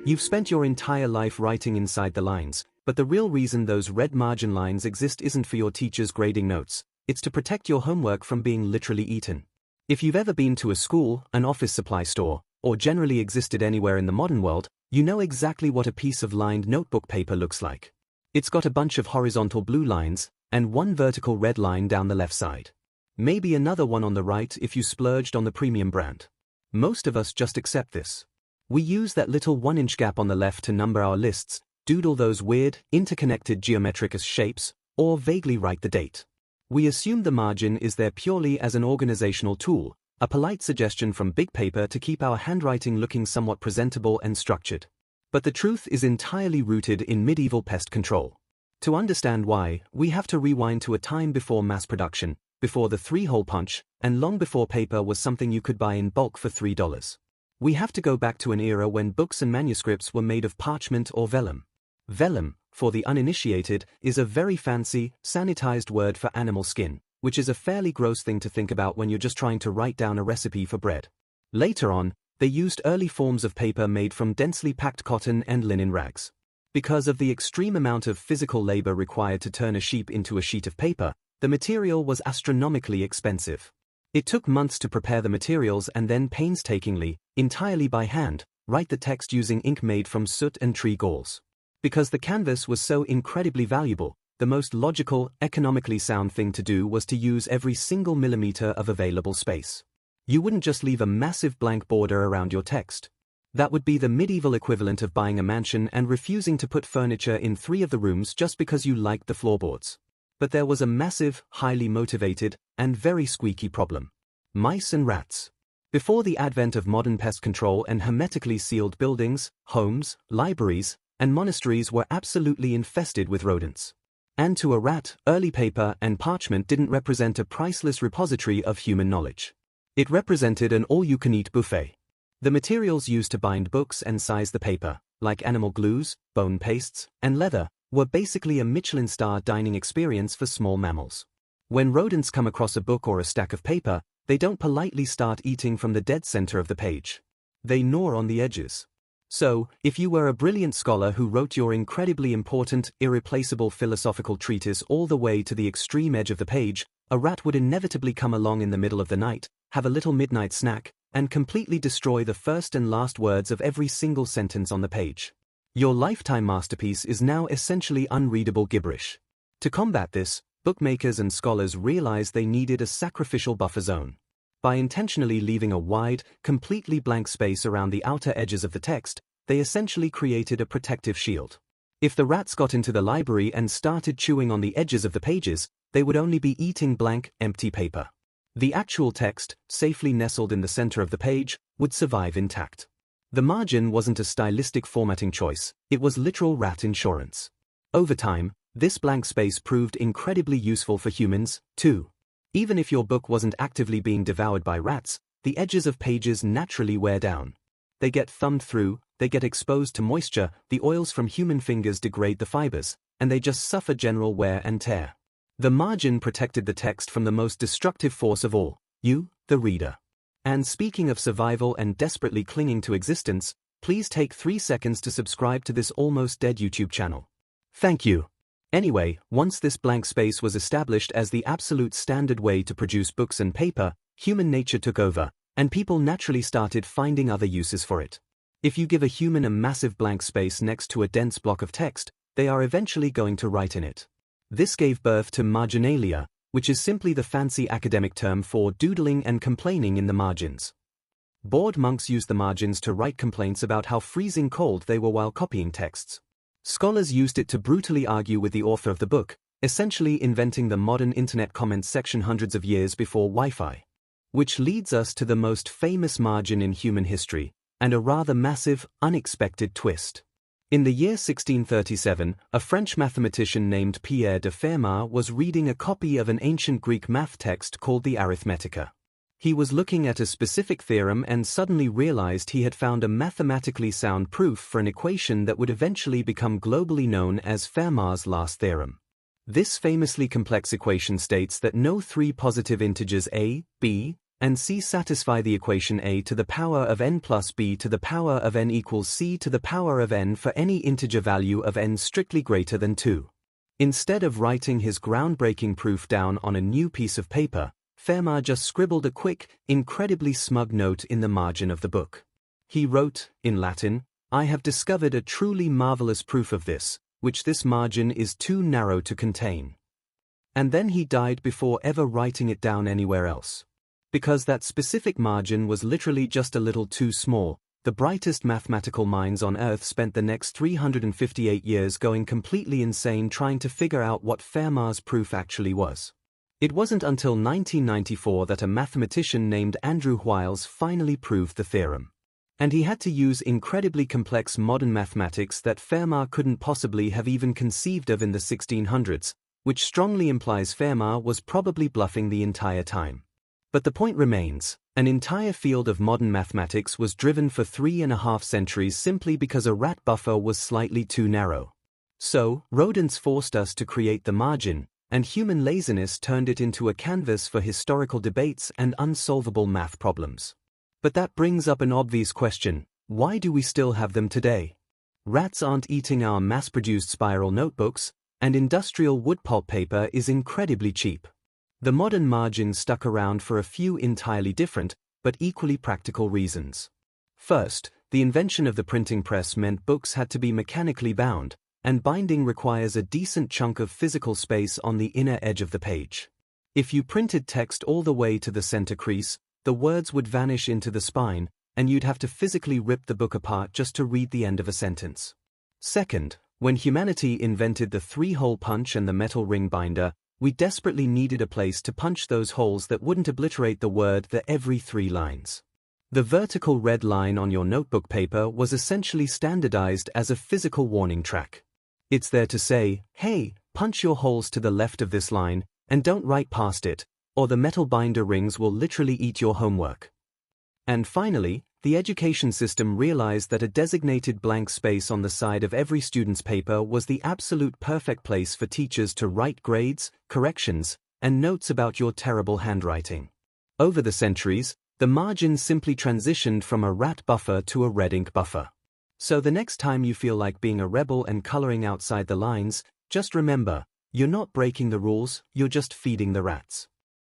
You've spent your entire life writing inside the lines, but the real reason those red margin lines exist isn't for your teacher's grading notes, it's to protect your homework from being literally eaten. If you've ever been to a school, an office supply store, or generally existed anywhere in the modern world, you know exactly what a piece of lined notebook paper looks like. It's got a bunch of horizontal blue lines, and one vertical red line down the left side. Maybe another one on the right if you splurged on the premium brand. Most of us just accept this. We use that little 1-inch gap on the left to number our lists, doodle those weird, interconnected geometric shapes, or vaguely write the date. We assume the margin is there purely as an organizational tool, a polite suggestion from big paper to keep our handwriting looking somewhat presentable and structured. But the truth is entirely rooted in medieval pest control. To understand why, we have to rewind to a time before mass production, before the 3-hole punch, and long before paper was something you could buy in bulk for $3. We have to go back to an era when books and manuscripts were made of parchment or vellum. Vellum, for the uninitiated, is a very fancy, sanitized word for animal skin, which is a fairly gross thing to think about when you're just trying to write down a recipe for bread. Later on, they used early forms of paper made from densely packed cotton and linen rags. Because of the extreme amount of physical labor required to turn a sheep into a sheet of paper, the material was astronomically expensive. It took months to prepare the materials and then painstakingly, entirely by hand, write the text using ink made from soot and tree galls. Because the canvas was so incredibly valuable, the most logical, economically sound thing to do was to use every single millimeter of available space. You wouldn't just leave a massive blank border around your text. That would be the medieval equivalent of buying a mansion and refusing to put furniture in 3 of the rooms just because you liked the floorboards. But there was a massive, highly motivated, and very squeaky problem. Mice and rats. Before the advent of modern pest control and hermetically sealed buildings, homes, libraries, and monasteries were absolutely infested with rodents. And to a rat, early paper and parchment didn't represent a priceless repository of human knowledge. It represented an all-you-can-eat buffet. The materials used to bind books and size the paper, like animal glues, bone pastes, and leather, were basically a Michelin star dining experience for small mammals. When rodents come across a book or a stack of paper, they don't politely start eating from the dead center of the page. They gnaw on the edges. So, if you were a brilliant scholar who wrote your incredibly important, irreplaceable philosophical treatise all the way to the extreme edge of the page, a rat would inevitably come along in the middle of the night, have a little midnight snack, and completely destroy the first and last words of every single sentence on the page. Your lifetime masterpiece is now essentially unreadable gibberish. To combat this, bookmakers and scholars realized they needed a sacrificial buffer zone. By intentionally leaving a wide, completely blank space around the outer edges of the text, they essentially created a protective shield. If the rats got into the library and started chewing on the edges of the pages, they would only be eating blank, empty paper. The actual text, safely nestled in the center of the page, would survive intact. The margin wasn't a stylistic formatting choice, it was literal rat insurance. Over time, this blank space proved incredibly useful for humans, too. Even if your book wasn't actively being devoured by rats, the edges of pages naturally wear down. They get thumbed through, they get exposed to moisture, the oils from human fingers degrade the fibers, and they just suffer general wear and tear. The margin protected the text from the most destructive force of all, you, the reader. And speaking of survival and desperately clinging to existence, please take 3 seconds to subscribe to this almost dead YouTube channel. Thank you. Anyway, once this blank space was established as the absolute standard way to produce books and paper, human nature took over, and people naturally started finding other uses for it. If you give a human a massive blank space next to a dense block of text, they are eventually going to write in it. This gave birth to marginalia, which is simply the fancy academic term for doodling and complaining in the margins. Bored monks used the margins to write complaints about how freezing cold they were while copying texts. Scholars used it to brutally argue with the author of the book, essentially inventing the modern internet comments section hundreds of years before Wi-Fi. Which leads us to the most famous margin in human history, and a rather massive, unexpected twist. In the year 1637, a French mathematician named Pierre de Fermat was reading a copy of an ancient Greek math text called the Arithmetica. He was looking at a specific theorem and suddenly realized he had found a mathematically sound proof for an equation that would eventually become globally known as Fermat's last theorem. This famously complex equation states that no 3 positive integers a, b, and C satisfy the equation a to the power of n plus b to the power of n equals c to the power of n for any integer value of n strictly greater than 2. Instead of writing his groundbreaking proof down on a new piece of paper, Fermat just scribbled a quick, incredibly smug note in the margin of the book. He wrote, in Latin, "I have discovered a truly marvelous proof of this, which this margin is too narrow to contain." And then he died before ever writing it down anywhere else. Because that specific margin was literally just a little too small, the brightest mathematical minds on Earth spent the next 358 years going completely insane trying to figure out what Fermat's proof actually was. It wasn't until 1994 that a mathematician named Andrew Wiles finally proved the theorem. And he had to use incredibly complex modern mathematics that Fermat couldn't possibly have even conceived of in the 1600s, which strongly implies Fermat was probably bluffing the entire time. But the point remains, an entire field of modern mathematics was driven for 3.5 centuries simply because a rat buffer was slightly too narrow. So, rodents forced us to create the margin, and human laziness turned it into a canvas for historical debates and unsolvable math problems. But that brings up an obvious question: why do we still have them today? Rats aren't eating our mass-produced spiral notebooks, and industrial wood pulp paper is incredibly cheap. The modern margin stuck around for a few entirely different, but equally practical reasons. First, the invention of the printing press meant books had to be mechanically bound, and binding requires a decent chunk of physical space on the inner edge of the page. If you printed text all the way to the center crease, the words would vanish into the spine, and you'd have to physically rip the book apart just to read the end of a sentence. Second, when humanity invented the 3-hole punch and the metal ring binder, we desperately needed a place to punch those holes that wouldn't obliterate the word every 3 lines. The vertical red line on your notebook paper was essentially standardized as a physical warning track. It's there to say, hey, punch your holes to the left of this line, and don't write past it, or the metal binder rings will literally eat your homework. And finally, the education system realized that a designated blank space on the side of every student's paper was the absolute perfect place for teachers to write grades, corrections, and notes about your terrible handwriting. Over the centuries, the margin simply transitioned from a rat buffer to a red ink buffer. So the next time you feel like being a rebel and coloring outside the lines, just remember, you're not breaking the rules, you're just feeding the rats.